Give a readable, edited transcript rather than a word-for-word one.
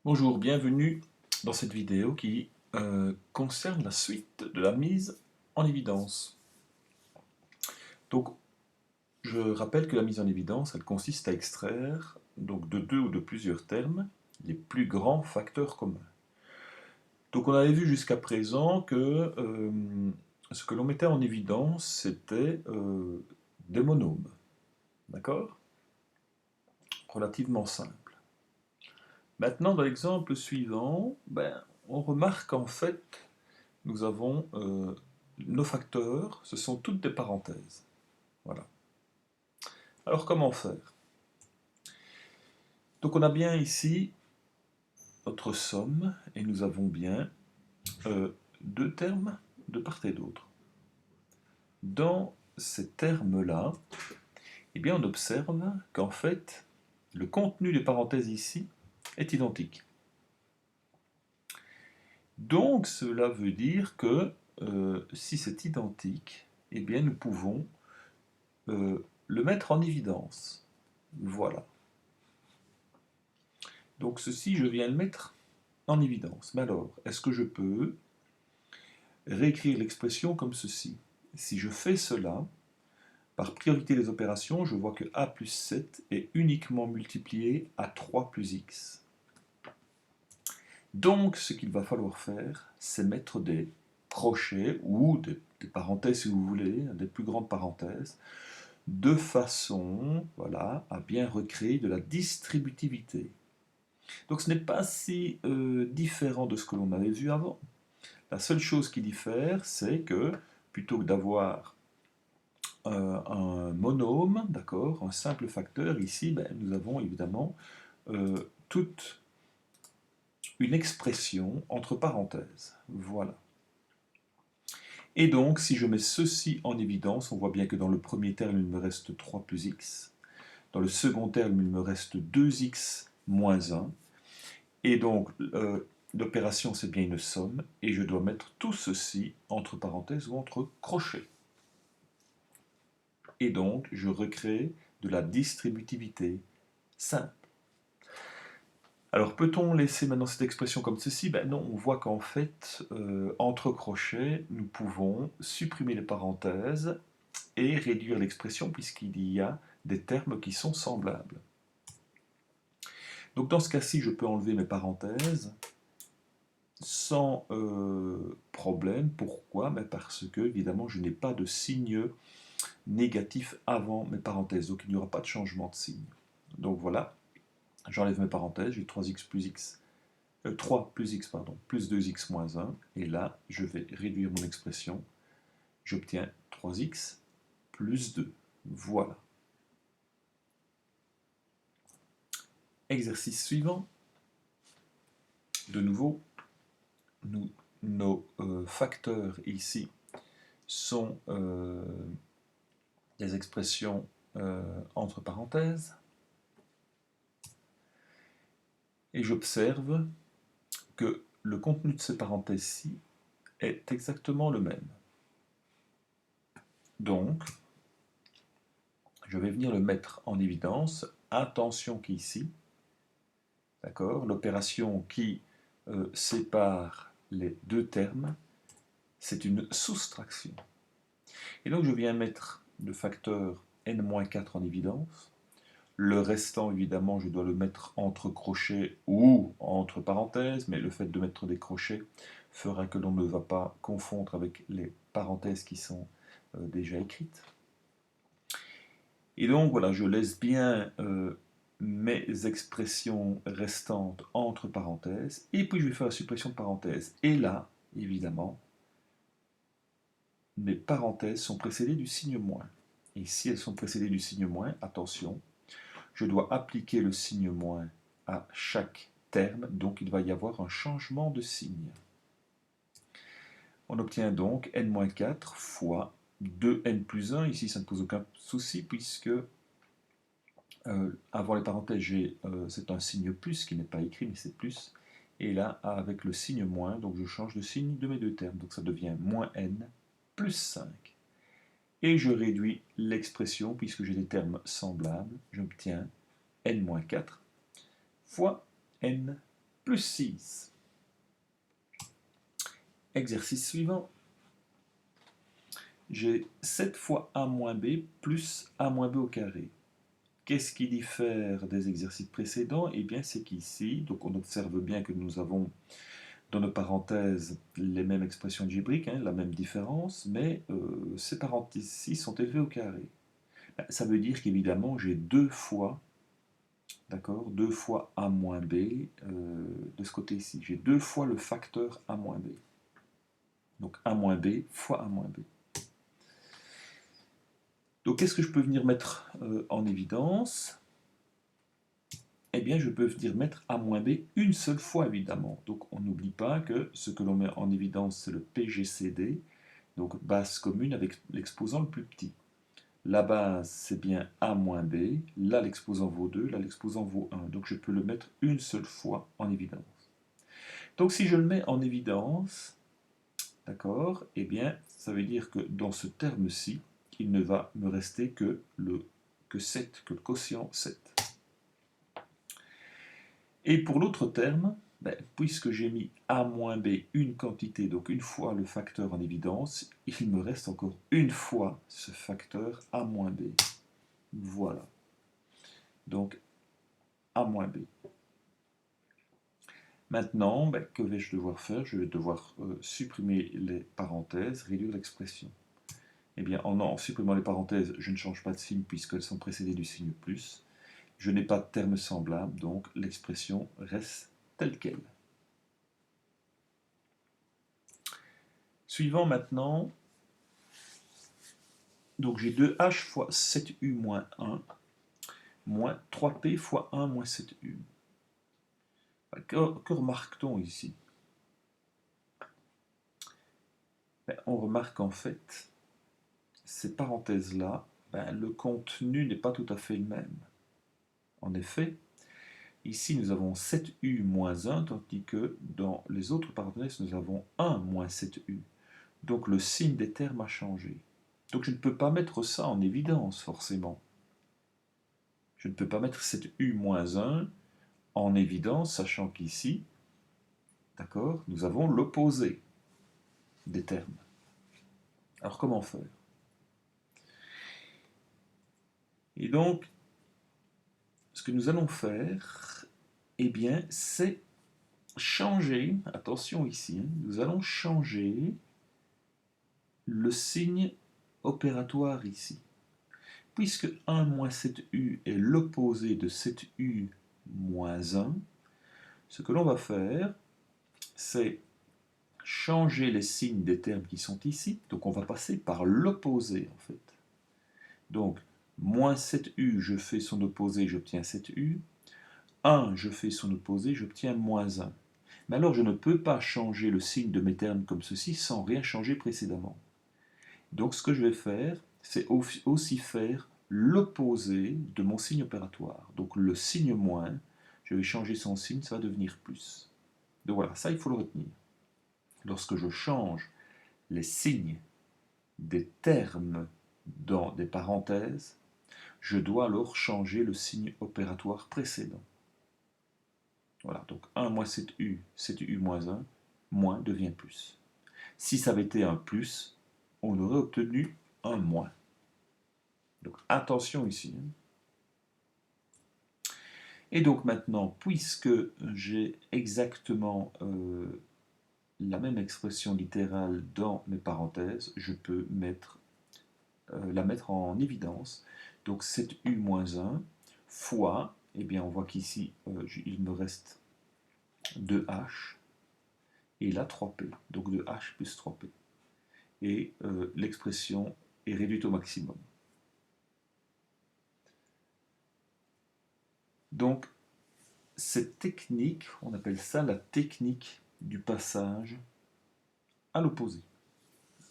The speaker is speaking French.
Bonjour, bienvenue dans cette vidéo qui concerne la suite de la mise en évidence. Donc, je rappelle que la mise en évidence, elle consiste à extraire donc, de deux ou de plusieurs termes les plus grands facteurs communs. Donc, on avait vu jusqu'à présent que ce que l'on mettait en évidence, c'était des monômes, d'accord? Relativement simple. Maintenant, dans l'exemple suivant, on remarque en fait nous avons nos facteurs, ce sont toutes des parenthèses. Voilà. Alors comment faire? Donc on a bien ici notre somme et nous avons bien deux termes de part et d'autre. Dans ces termes-là, eh bien on observe qu'en fait le contenu des parenthèses ici est identique. Donc cela veut dire que si c'est identique, eh bien nous pouvons le mettre en évidence. Voilà. Donc ceci, je viens le mettre en évidence. Mais alors, est-ce que je peux réécrire l'expression comme ceci? Si je fais cela, par priorité des opérations, je vois que a plus 7 est uniquement multiplié à 3 plus x. Donc, ce qu'il va falloir faire, c'est mettre des crochets ou des parenthèses, si vous voulez, des plus grandes parenthèses, de façon voilà, à bien recréer de la distributivité. Donc ce n'est pas si différent de ce que l'on avait vu avant. La seule chose qui diffère, c'est que plutôt que d'avoir un monôme, d'accord, un simple facteur, ici, nous avons évidemment toute une expression entre parenthèses. Voilà. Et donc, si je mets ceci en évidence, on voit bien que dans le premier terme, il me reste 3 plus x. Dans le second terme, il me reste 2x moins 1. Et donc, l'opération, c'est bien une somme, et je dois mettre tout ceci entre parenthèses ou entre crochets. Et donc, je recrée de la distributivité simple. Alors, peut-on laisser maintenant cette expression comme ceci? Ben non, on voit qu'en fait, entre crochets, nous pouvons supprimer les parenthèses et réduire l'expression puisqu'il y a des termes qui sont semblables. Donc, dans ce cas-ci, je peux enlever mes parenthèses sans problème. Pourquoi? Parce que, évidemment, je n'ai pas de signe négatif avant mes parenthèses, donc il n'y aura pas de changement de signe. Donc voilà, j'enlève mes parenthèses, j'ai 3x plus x, 3 plus x, pardon, plus 2x moins 1, et là, je vais réduire mon expression, j'obtiens 3x plus 2. Voilà. Exercice suivant. De nouveau, nos facteurs ici sont des expressions entre parenthèses. Et j'observe que le contenu de ces parenthèses-ci est exactement le même. Donc, je vais venir le mettre en évidence. Attention qu'ici, d'accord, l'opération qui sépare les deux termes, c'est une soustraction. Et donc, je viens mettre le facteur n-4 en évidence. Le restant, évidemment, je dois le mettre entre crochets ou entre parenthèses, mais le fait de mettre des crochets fera que l'on ne va pas confondre avec les parenthèses qui sont déjà écrites. Et donc, voilà, je laisse bien mes expressions restantes entre parenthèses, et puis je vais faire la suppression de parenthèses. Et là, évidemment, mes parenthèses sont précédées du signe moins. Et si elles sont précédées du signe moins, attention, je dois appliquer le signe moins à chaque terme, donc il va y avoir un changement de signe. On obtient donc n-4 fois 2n plus 1, ici ça ne pose aucun souci puisque avant les parenthèses c'est un signe plus qui n'est pas écrit mais c'est plus, et là avec le signe moins, donc je change de signe de mes deux termes, donc ça devient moins n plus 5. Et je réduis l'expression puisque j'ai des termes semblables, j'obtiens n-4 fois n plus 6. Exercice suivant. J'ai 7 fois a moins b plus a moins b au carré. Qu'est-ce qui diffère des exercices précédents? Eh bien, c'est qu'ici, donc on observe bien que nous avons dans nos parenthèses les mêmes expressions algébriques, hein, la même différence, mais ces parenthèses-ci sont élevées au carré. Ça veut dire qu'évidemment, j'ai 2 fois, d'accord, 2 fois a moins b de ce côté-ci. J'ai 2 fois le facteur a moins b. Donc a moins b fois a moins b. Donc qu'est-ce que je peux venir mettre en évidence? Eh bien, je peux venir mettre a moins b une seule fois, évidemment. Donc on n'oublie pas que ce que l'on met en évidence, c'est le PGCD, donc base commune avec l'exposant le plus petit. La base, c'est bien a moins b, là l'exposant vaut 2, là l'exposant vaut 1. Donc je peux le mettre une seule fois en évidence. Donc si je le mets en évidence, d'accord, eh bien, ça veut dire que dans ce terme-ci, il ne va me rester que le quotient 7. Et pour l'autre terme, puisque j'ai mis a moins b une quantité, donc une fois le facteur en évidence, il me reste encore une fois ce facteur a moins b. Voilà. Donc a moins b. Maintenant, que vais-je devoir faire? Je vais devoir supprimer les parenthèses, réduire l'expression. Eh bien, en supprimant les parenthèses, je ne change pas de signe puisqu'elles sont précédées du signe plus. Je n'ai pas de terme semblable, donc l'expression reste telle quelle. Suivant maintenant, donc j'ai 2h fois 7u moins 1, moins 3p fois 1 moins 7u. Que remarque-t-on ici? On remarque en fait, ces parenthèses-là, le contenu n'est pas tout à fait le même. En effet, ici nous avons 7u moins 1, tandis que dans les autres parenthèses, nous avons 1 moins 7u. Donc le signe des termes a changé. Donc je ne peux pas mettre ça en évidence, forcément. Je ne peux pas mettre 7u moins 1 en évidence, sachant qu'ici, d'accord, nous avons l'opposé des termes. Alors comment faire? Et donc, ce que nous allons faire, eh bien, c'est changer, attention ici, nous allons changer le signe opératoire ici. Puisque 1 moins 7u est l'opposé de 7u moins 1, ce que l'on va faire, c'est changer les signes des termes qui sont ici. Donc on va passer par l'opposé en fait. Donc moins 7u, je fais son opposé, j'obtiens 7u. 1, je fais son opposé, j'obtiens moins 1. Mais alors je ne peux pas changer le signe de mes termes comme ceci sans rien changer précédemment. Donc ce que je vais faire, c'est aussi faire l'opposé de mon signe opératoire. Donc le signe moins, je vais changer son signe, ça va devenir plus. Donc voilà, ça il faut le retenir. Lorsque je change les signes des termes dans des parenthèses, je dois alors changer le signe opératoire précédent. Voilà, donc 1 moins 7u, 7u moins 1, moins devient plus. Si ça avait été un plus, on aurait obtenu un moins. Donc attention ici. Et donc maintenant, puisque j'ai exactement la même expression littérale dans mes parenthèses, je peux la mettre en évidence. Donc 7u moins 1 fois, eh bien on voit qu'ici il me reste 2h et là 3p, donc 2h plus 3p. Et l'expression est réduite au maximum. Donc cette technique, on appelle ça la technique du passage à l'opposé.